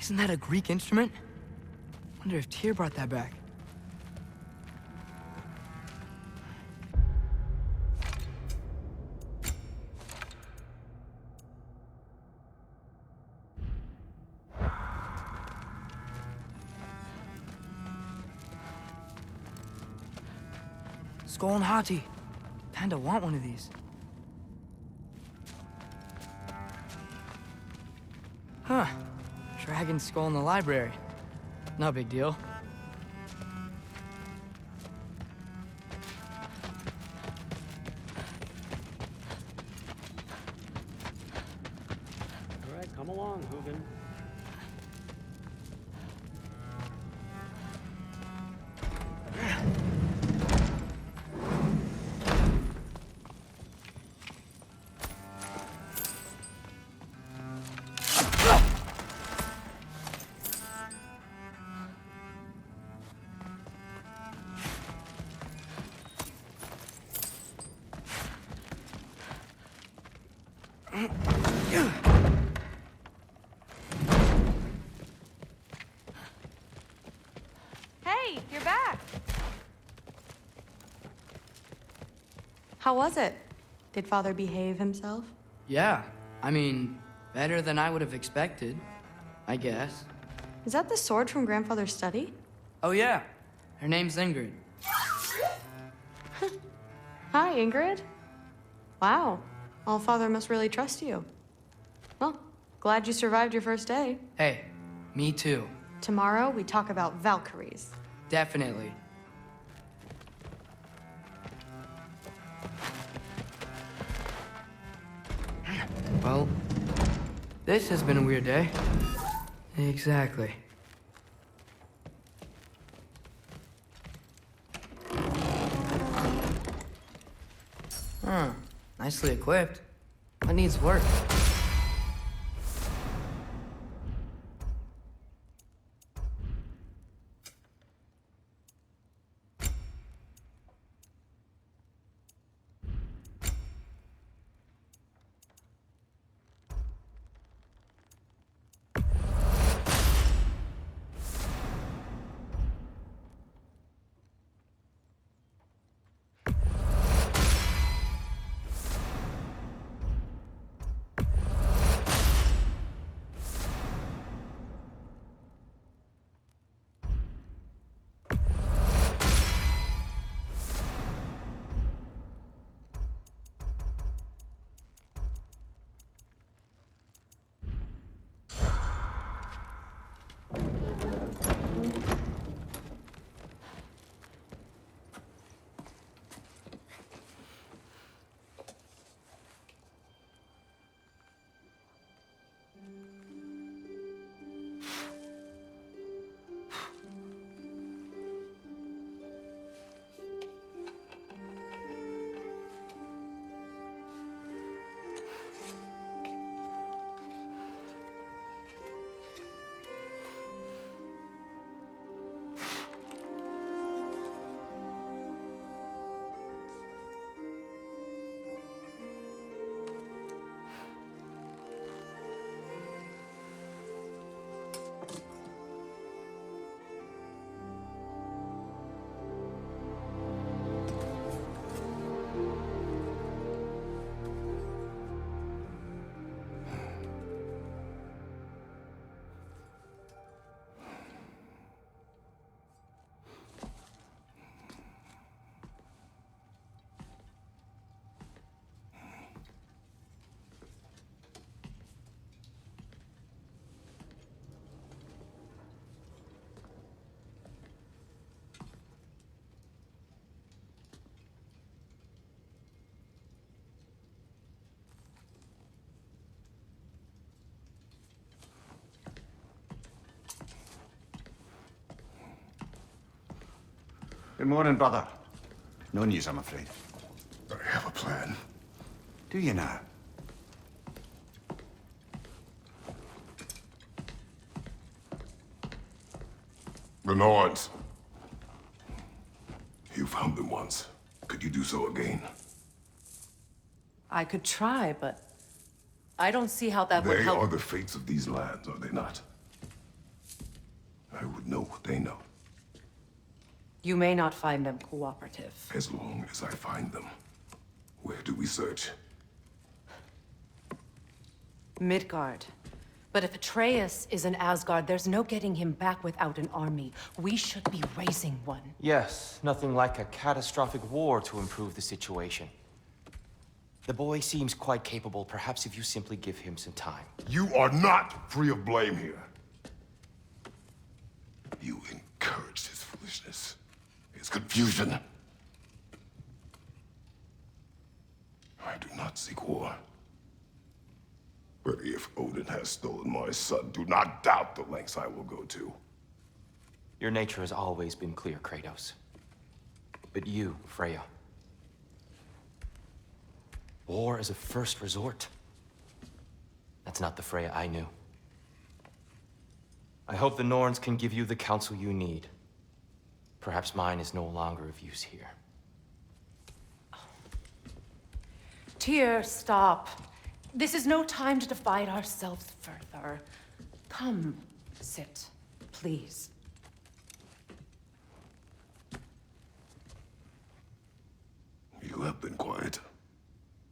Isn't that a Greek instrument? Wonder if Tyr brought that back. Skull and Hati. Kinda want one of these. Huh. Dragon skull in the library. No big deal. All right, come along, Hugin. Hey, you're back. How was it? Did Father behave himself? Yeah, I mean, better than I would have expected, I guess. Is that the sword from Grandfather's study? Oh yeah, her name's Ingrid. Hi, Ingrid. Wow, All-Father must really trust you. Well, glad you survived your first day. Hey, me too. Tomorrow, we talk about Valkyries. Definitely. Well, this has been a weird day. Exactly. Huh. Nicely equipped. What needs work? Good morning, brother. No news, I'm afraid. I have a plan. Do you now? The Nords. You found them once. Could you do so again? I could try, but I don't see how that would They help. are the fates of these lands, are they not? I would know what they know, You may not find them cooperative. as long as I find them. Where do we search? Midgard. But if Atreus is in Asgard, there's no getting him back without an army. We should be raising one. Yes, nothing like a catastrophic war to improve the situation. The boy seems quite capable. Perhaps if you simply give him some time. You are not free of blame here. You encouraged his foolishness, his confusion. I do not seek war. But if Odin has stolen my son, do not doubt the lengths I will go to. Your nature has always been clear, Kratos. But you, Freya. War is a first resort. That's not the Freya I knew. I hope the Norns can give you the counsel you need. Perhaps mine is no longer of use here. Tyr, stop. This is no time to divide ourselves further. Come, sit, please. You have been quiet.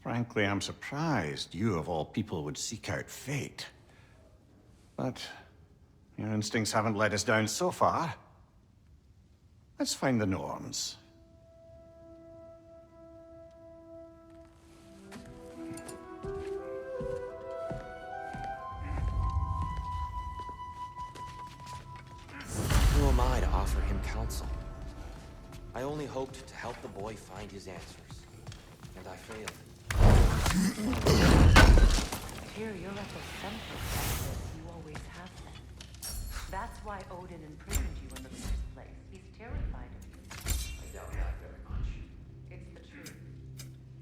Frankly, I'm surprised you, of all people, would seek out fate. But your instincts haven't let us down so far. Let's find the Norns. Who am I to offer him counsel? I only hoped to help the boy find his answers. And I failed. Tyr, you're at the center of this. You always have been. That's why Odin imprisoned you in the first place. He's terrified of you. I doubt that very much. It's the truth.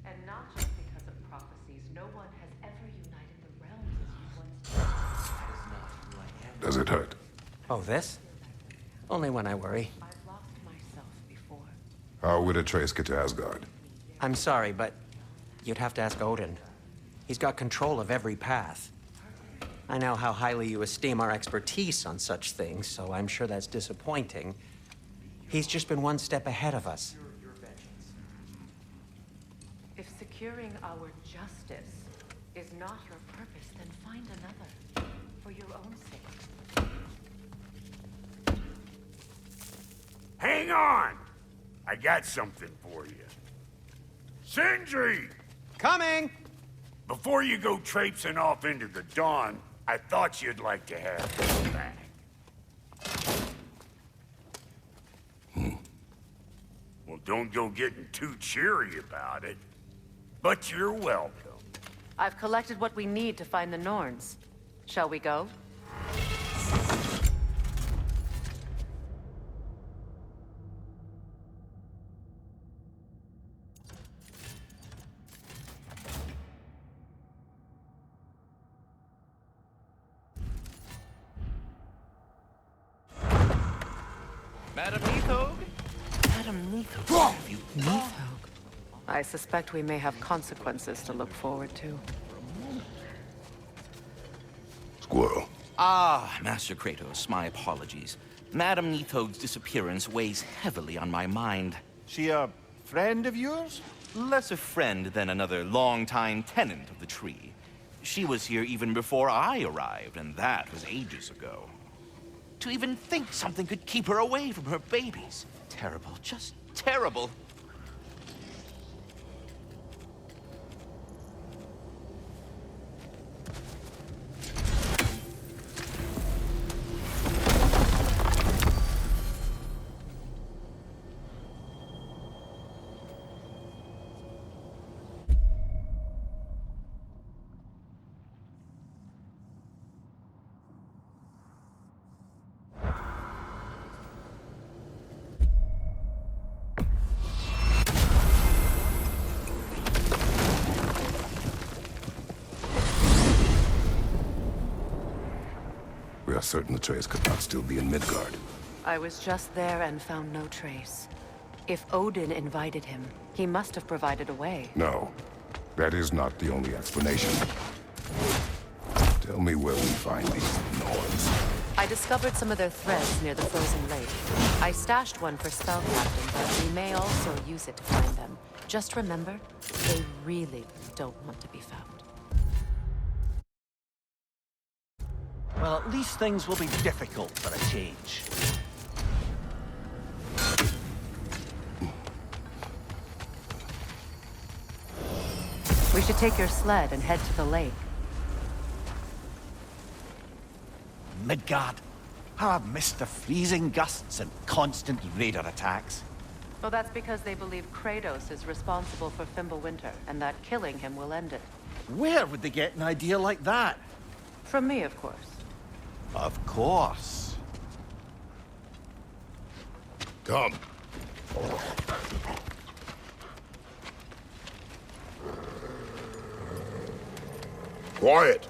And not just because of prophecies. No one has ever united the realms as you once did. That is not who I am. Does it hurt? Oh, this? Only when I worry. I've lost myself before. How would Atreus get to Asgard? I'm sorry, but you'd have to ask Odin. He's got control of every path. I know how highly you esteem our expertise on such things, so I'm sure that's disappointing. He's just been one step ahead of us. If securing our justice is not your purpose, then find another. For your own sake. Hang on! I got something for you. Sindri! Coming! Before you go traipsing off into the dawn, I thought you'd like to have this back. Well, don't go getting too cheery about it. But you're welcome. I've collected what we need to find the Norns. Shall we go? Madam Neathog? Madam Neathog. Neathog. I suspect we may have consequences to look forward to. Squirrel. Ah, Master Kratos, my apologies. Madam Neathog's disappearance weighs heavily on my mind. She a friend of yours? Less a friend than another longtime tenant of the tree. She was here even before I arrived, and that was ages ago. To even think something could keep her away from her babies. Terrible, just terrible. We are certain Atreus could not still be in Midgard. I was just there and found no trace. If Odin invited him, he must have provided a way. No, that is not the only explanation. Tell me where we find these Norns. I discovered some of their threads near the frozen lake. I stashed one for Spellcasting, but we may also use it to find them. Just remember, they really don't want to be found. Well, at least things will be difficult for a change. We should take your sled and head to the lake. Midgard. How I've missed the freezing gusts and constant raider attacks. Well, that's because they believe Kratos is responsible for Fimbulwinter, and that killing him will end it. Where would they get an idea like that? From me, of course. Of course. Come. Quiet.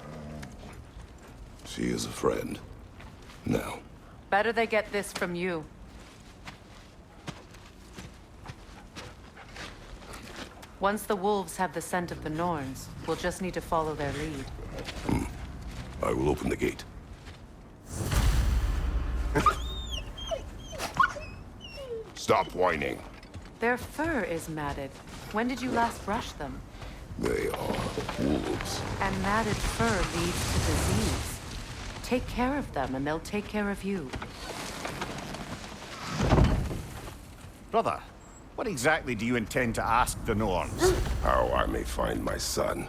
She is a friend. Now. Better they get this from you. Once the wolves have the scent of the Norns, we'll just need to follow their lead. I will open the gate. Stop whining. Their fur is matted. When did you last brush them? They are wolves. And matted fur leads to disease. Take care of them, and they'll take care of you. Brother, what exactly do you intend to ask the Norns? How I may find my son.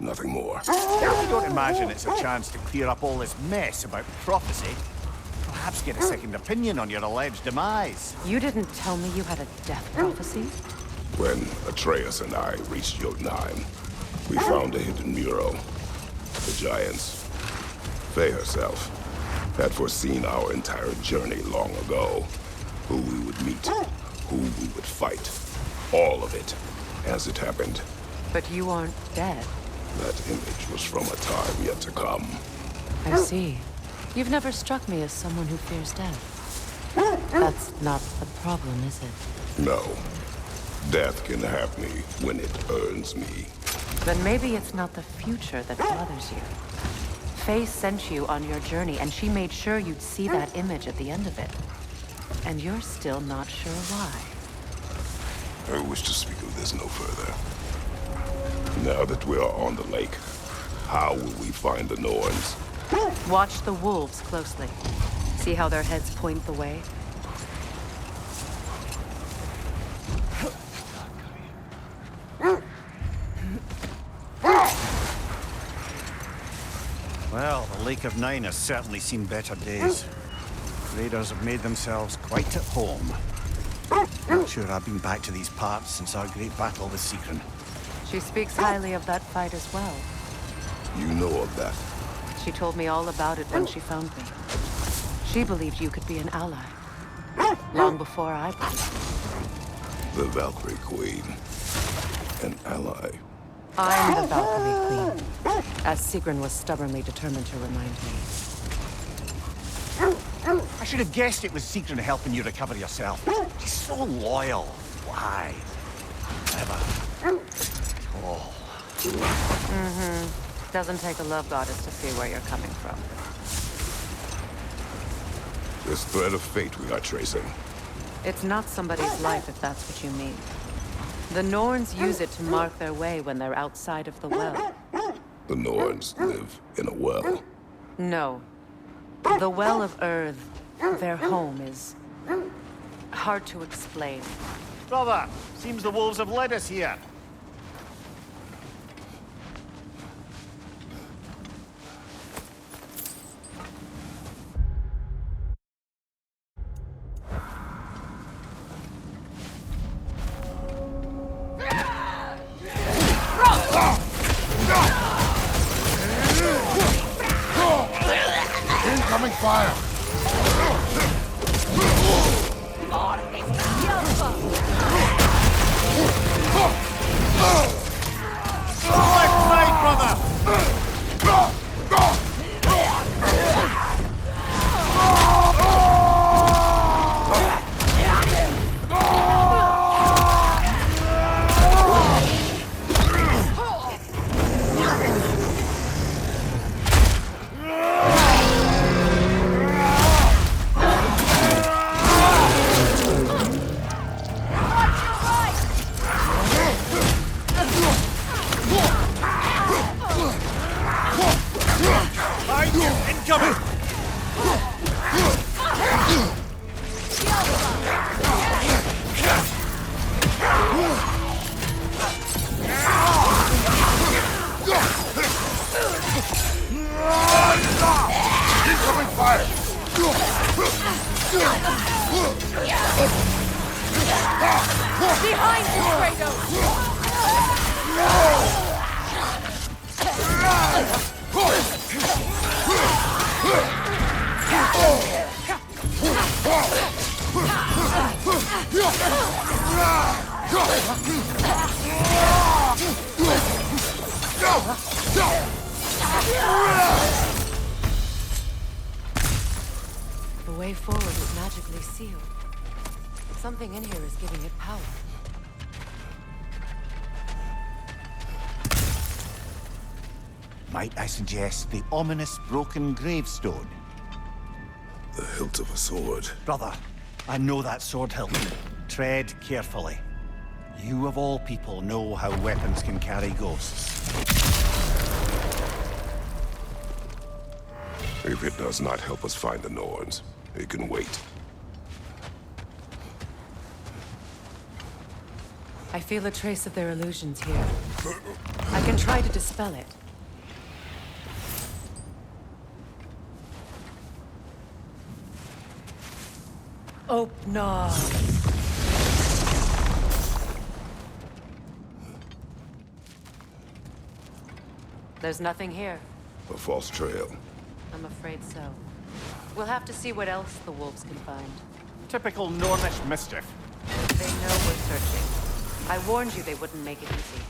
Nothing more. I don't imagine it's a chance to clear up all this mess about prophecy. Perhaps get a second opinion on your alleged demise. You didn't tell me you had a death prophecy? When Atreus and I reached Jotunheim, we found a hidden mural. The giants, Faye herself, had foreseen our entire journey long ago. Who we would meet, who we would fight. All of it, as it happened. But you aren't dead. That image was from a time yet to come. I see. You've never struck me as someone who fears death. That's not the problem, is it? No. Death can have me when it earns me. Then maybe it's not the future that bothers you. Faye sent you on your journey, and she made sure you'd see that image at the end of it. And you're still not sure why. I wish to speak of this no further. Now that we are on the lake, how will we find the Norns? Watch the wolves closely. See how their heads point the way? Well, the Lake of Nine has certainly seen better days. Raiders have made themselves quite at home. Not sure I've been back to these parts since our great battle with Sigrun. She speaks highly of that fight as well. You know of that. She told me all about it when she found me. She believed you could be an ally. Long before I believed. The Valkyrie Queen. An ally. I'm the Valkyrie Queen, as Sigrun was stubbornly determined to remind me. I should have guessed it was Sigrun helping you recover yourself. She's so loyal. Why? Never. Oh. Doesn't take a love goddess to see where you're coming from. This thread of fate we are tracing. It's not somebody's life, if that's what you mean. The Norns use it to mark their way when they're outside of the well. The Norns live in a well. No. The Well of Earth, their home, is hard to explain. Brother, seems the wolves have led us here. Incoming fire! Left side, brother! Incoming! Incoming fire! Behind you, Kratos! The way forward is magically sealed. Something in here is giving it power. Might I suggest the ominous broken gravestone? The hilt of a sword. Brother, I know that sword hilt. Tread carefully. You of all people know how weapons can carry ghosts. If it does not help us find the Norns, it can wait. I feel a trace of their illusions here. I can try to dispel it. Oh, no. There's nothing here. A false trail. I'm afraid so. We'll have to see what else the wolves can find. Typical Nornish mischief. They know we're searching. I warned you they wouldn't make it easy.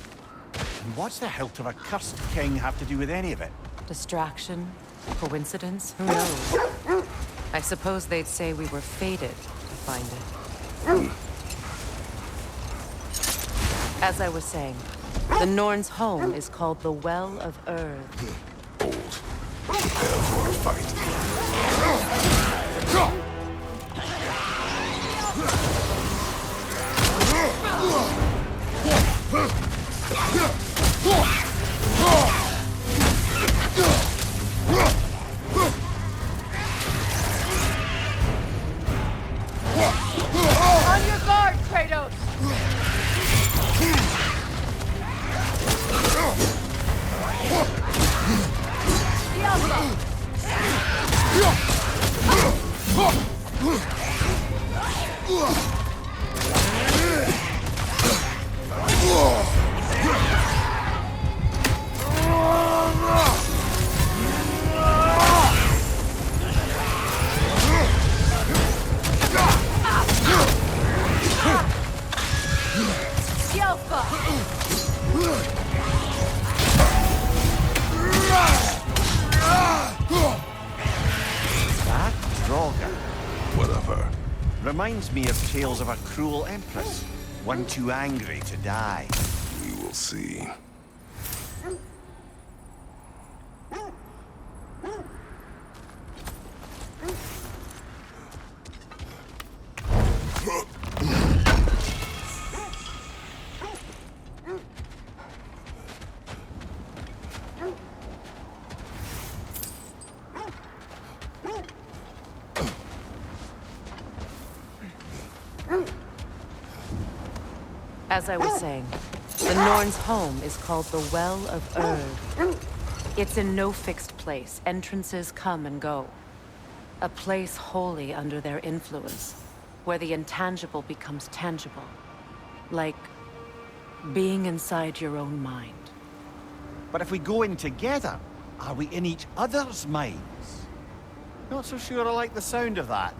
And what's the hilt of a cursed king have to do with any of it? Distraction? Coincidence? Who knows? I suppose they'd say we were fated to find it. As I was saying, the Norn's home is called the Well of Earth. Old. Prepare for a fight. On your guard, Kratos! That Draugr Whatever. reminds me of tales of a cruel empress, one too angry to die. We will see. As I was saying, the Norn's home is called the Well of Earth. It's in no fixed place. Entrances come and go. A place wholly under their influence, where the intangible becomes tangible. Like being inside your own mind. But if we go in together, are we in each other's minds? Not so sure I like the sound of that.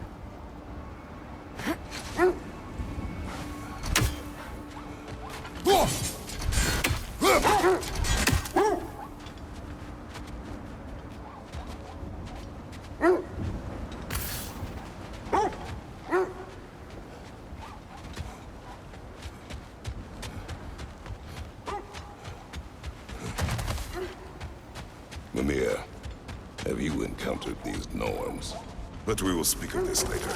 Mimir, have you encountered these Norns? But we will speak of this later.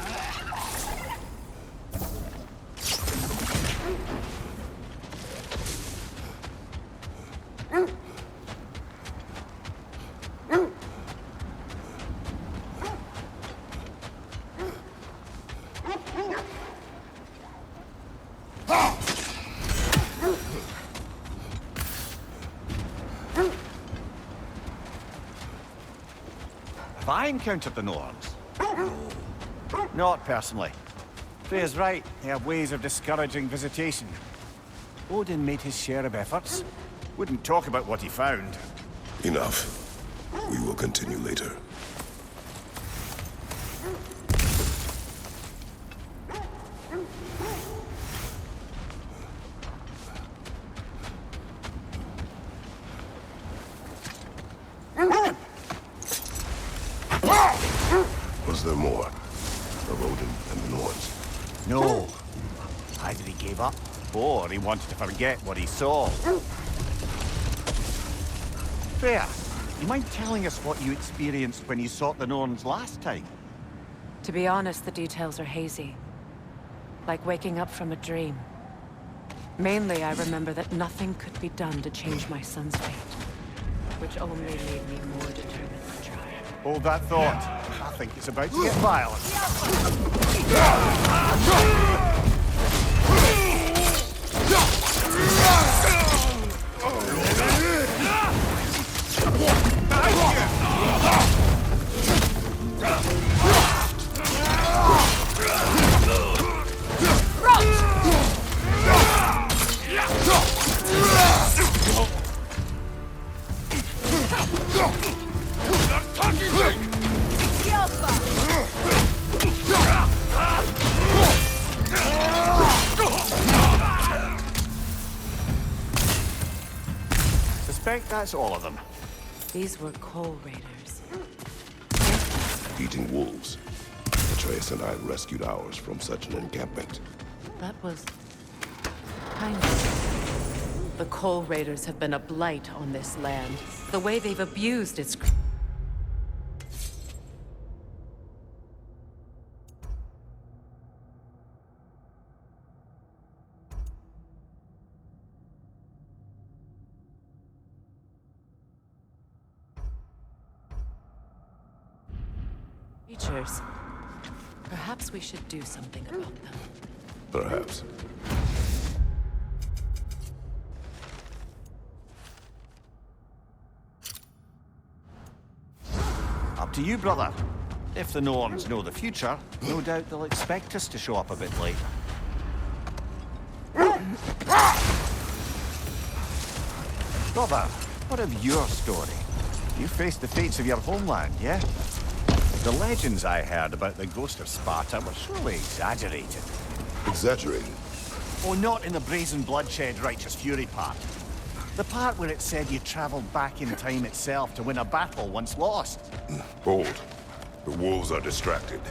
If I encountered the Norns? No. Not personally. Freya's right. They have ways of discouraging visitation. Odin made his share of efforts. Wouldn't talk about what he found. Enough. We will continue later. Was there more of Odin and the Norns? No. Either he gave up, or he wanted to forget what he saw. Freya, you mind telling us what you experienced when you sought the Norns last time? To be honest, the details are hazy. Like waking up from a dream. Mainly, I remember that nothing could be done to change my son's fate. Which only made me more determined to try. Hold that thought. I think it's about to get violent. Suspect that's all of them. These were coal raiders. Eating wolves. Atreus and I rescued ours from such an encampment. That was... kind of... The coal raiders have been a blight on this land. The way they've abused its... creatures. Perhaps we should do something about them. Perhaps. Up to you, brother. If the Norns know the future, no doubt they'll expect us to show up a bit late. Brother, what of your story? You faced the fates of your homeland, yeah? The legends I heard about the ghost of Sparta were surely exaggerated. Exaggerated? Oh, not in the brazen bloodshed righteous fury part. The part where it said you traveled back in time itself to win a battle once lost. Hold. The wolves are distracted.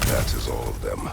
That is all of them.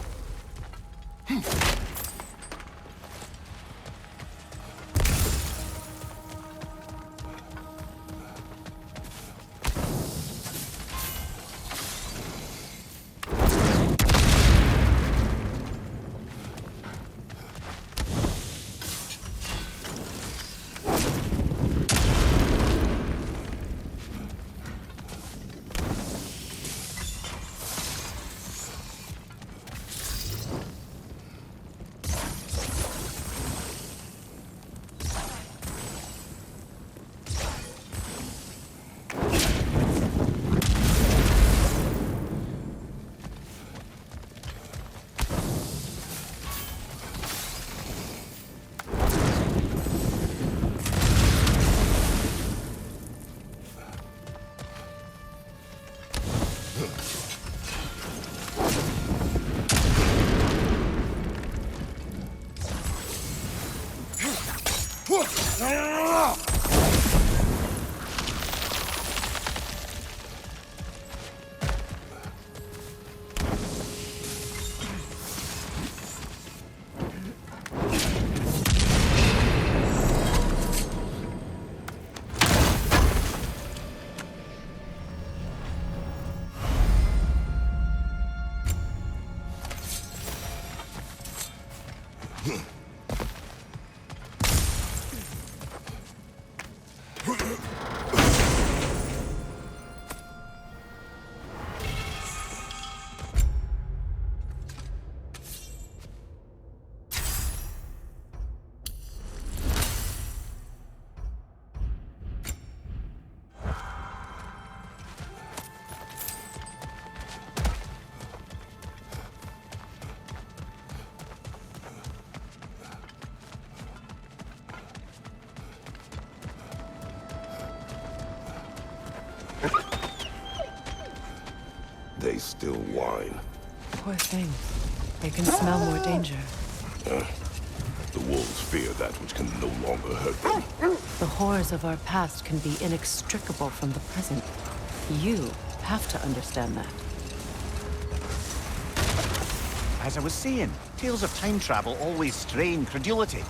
They still whine. Poor thing. They can smell more danger. The wolves fear that which can no longer hurt them. The horrors of our past can be inextricable from the present. You have to understand that. As I was saying, tales of time travel always strain credulity.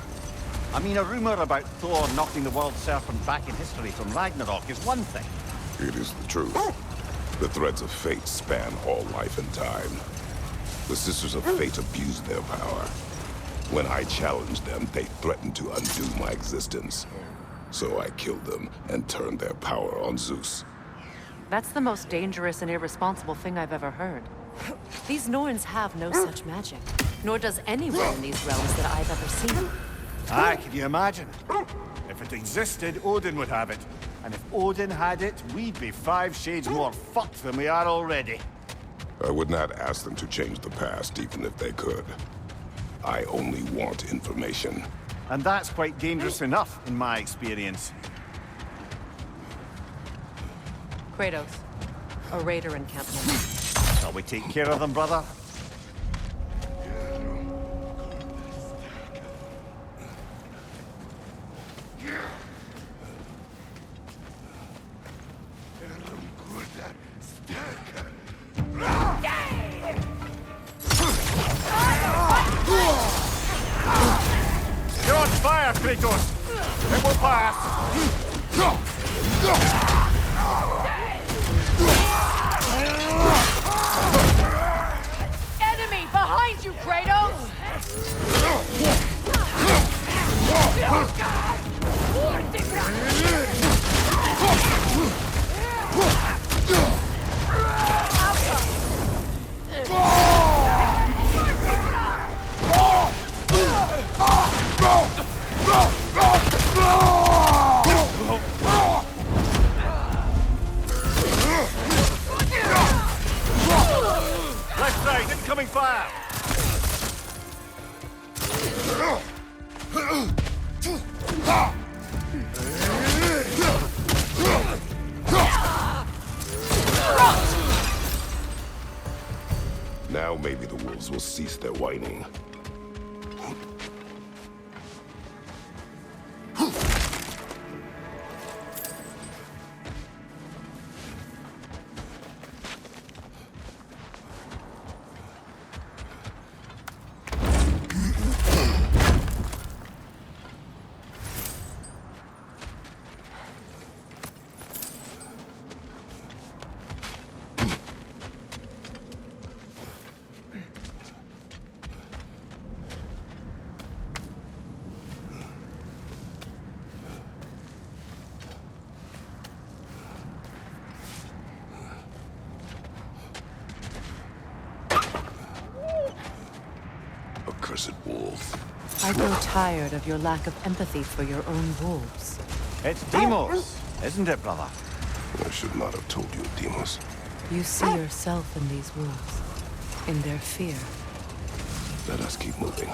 I mean, a rumor about Thor knocking the world serpent back in history from Ragnarok is one thing. It is the truth. The threads of fate span all life and time. The Sisters of Fate abused their power. When I challenged them, they threatened to undo my existence. So I killed them and turned their power on Zeus. That's the most dangerous and irresponsible thing I've ever heard. These Norns have no such magic, nor does anyone in these realms that I've ever seen. Ah, can you imagine? If it existed, Odin would have it. And if Odin had it, we'd be 5 shades more fucked than we are already. I would not ask them to change the past, even if they could. I only want information. And that's quite dangerous enough, in my experience. Kratos, a raider encampment. Shall we take care of them, brother? You're on fire, Kratos! It will pass! Enemy behind you, Kratos! Left side, incoming fire! Now maybe the wolves will cease their whining. Accursed wolves. I grow tired of your lack of empathy for your own wolves. It's Deimos, isn't it, brother? I should not have told you, Deimos. You see yourself in these wolves, in their fear. Let us keep moving.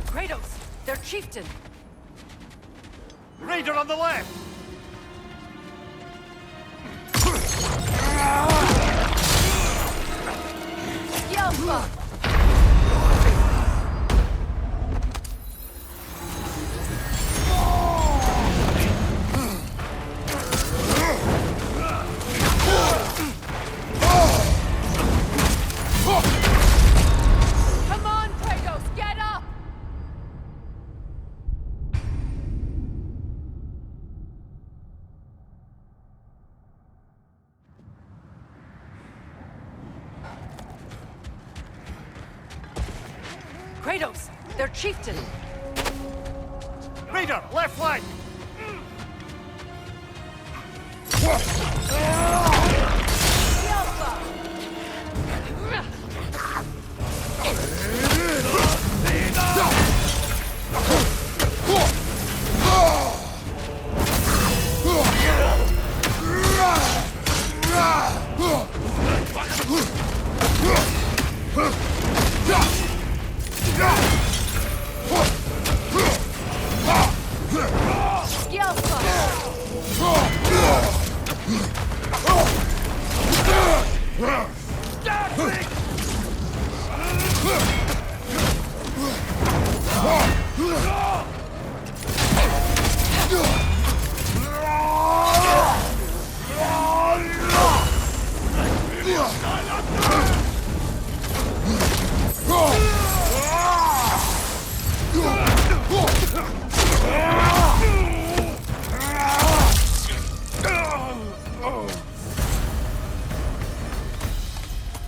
Kratos, their chieftain. Raider on the left! Yelpa! Come on, Kratos, get up! Kratos, their chieftain. Raider, left flank!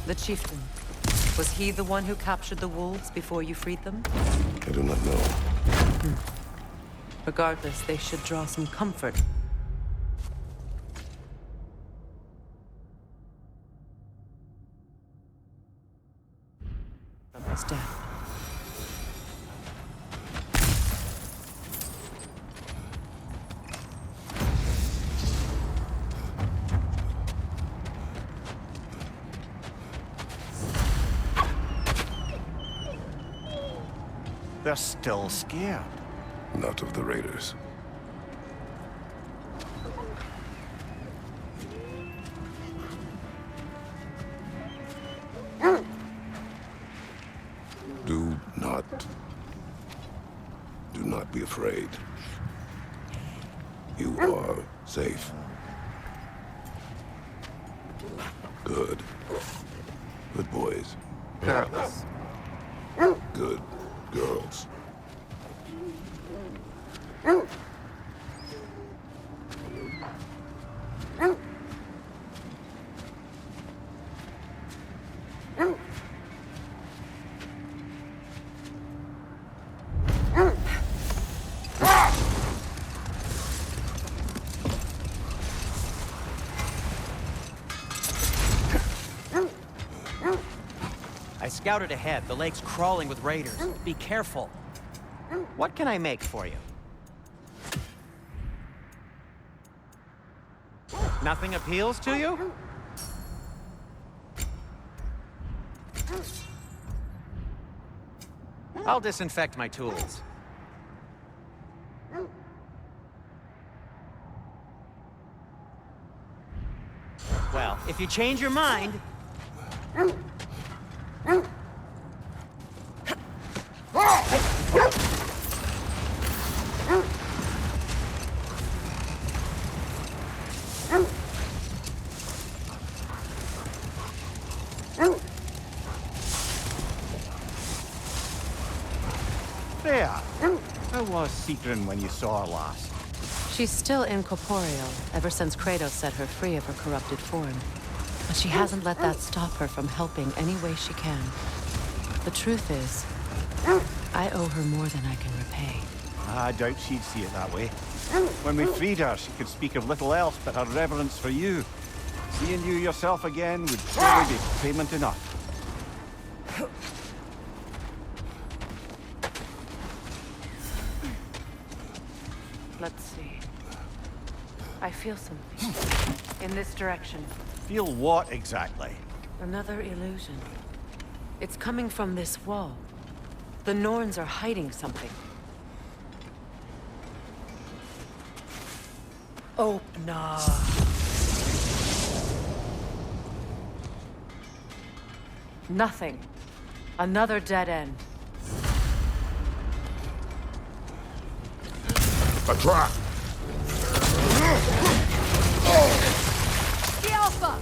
The chieftain. Was he the one who captured the wolves before you freed them? I do not know. Regardless, they should draw some comfort. From his death. They're still scared. Not of the raiders. Do not be afraid. You are safe. Good. Good boys. Girls. Good girls. I scouted ahead. The lake's crawling with raiders. Be careful. What can I make for you? Nothing appeals to you? I'll disinfect my tools. Well, if you change your mind... There. How was Sigrun when you saw her last? She's still incorporeal, ever since Kratos set her free of her corrupted form. But she hasn't let that stop her from helping any way she can. The truth is, I owe her more than I can repay. I doubt she'd see it that way. When we freed her, she could speak of little else but her reverence for you. Seeing you yourself again would surely be payment enough. Let's see. I feel something. In this direction. Feel what exactly? Another illusion. It's coming from this wall. The Norns are hiding something. Oh, no. Nothing. Another dead end. A trap! The Alpha!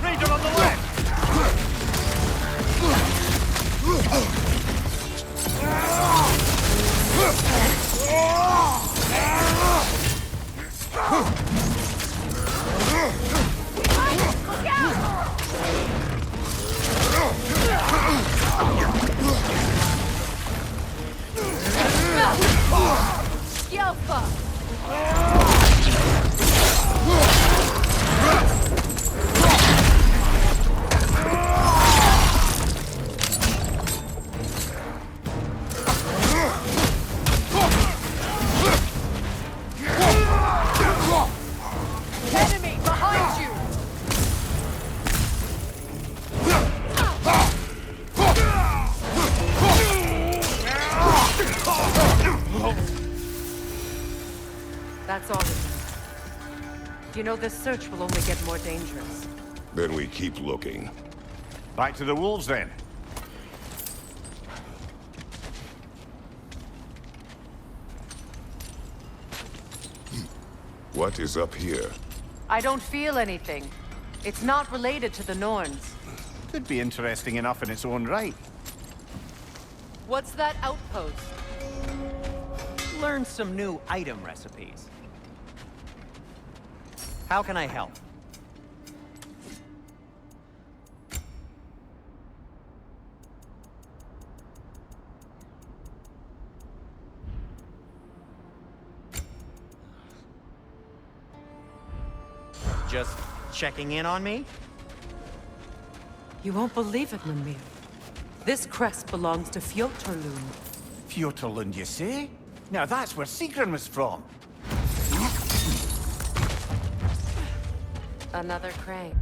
Ranger on the left! Look out! The Alpha! Enemy behind you! That's all. You know, this search will only get more dangerous. Then we keep looking. Back to the wolves then. What is up here? I don't feel anything. It's not related to the Norns. Could be interesting enough in its own right. What's that outpost? Learn some new item recipes. How can I help? Just checking in on me? You won't believe it, Mimir. This crest belongs to Fjotorlund. Fjotorlund, you say? Now that's where Sigrun was from. Another crane.